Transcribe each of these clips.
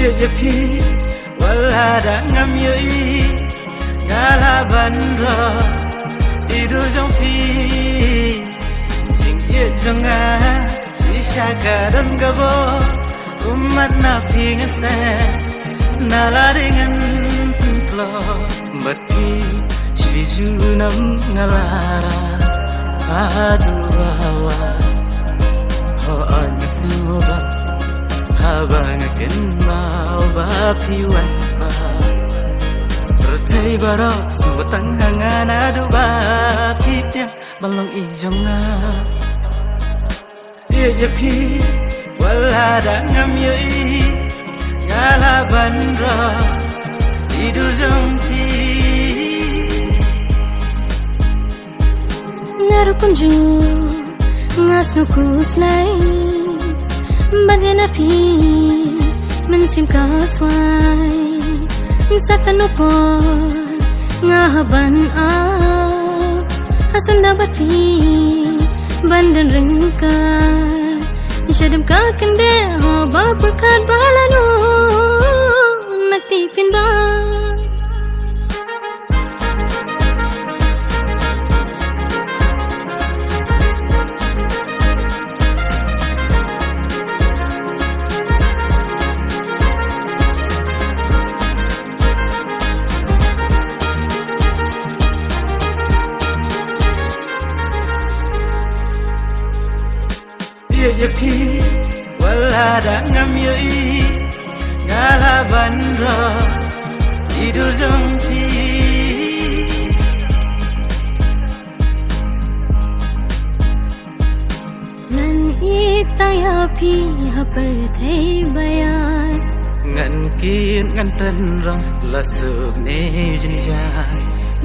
Ye pi wala da ngam yo I ngala bandro idu jong pi jing ye jong a chi sha ka dan ga bo umat na pi ngase na la dengan plo mati chi ju nam ngalara adu hawa ho anyas ngora habang ken mau ba piwan pa percaya baro subtang kangan adu ba pidem balong ijonga ye pi wala da ngam yo I ngala bandro idu jong pi ngaru kunju ngas no kuslai Badena pi mensim ka swai sakanu por ngahaban a hasan dapat pi bandan ringka shadam ka kende ho ba purkat balano nakti pin ba ye pi wala da ngam yo I ngala bandro idu jong pi nan I taya pi ha par thai bayan ngan kin ngan tan rong la sub ne jin jan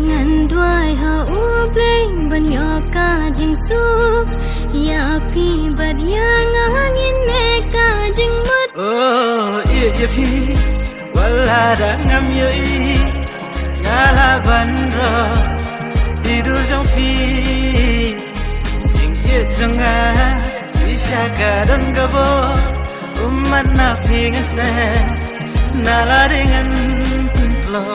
ngan duai ha u bleng ban yo ka jing sup ya pi bad ya ngangin ne ka jing mut oh ye pi wala da ngam yo I ngala bandro idu jong pi jing ye jong a chi sha ka dan ga bo umat na pi ngase na la dengan plo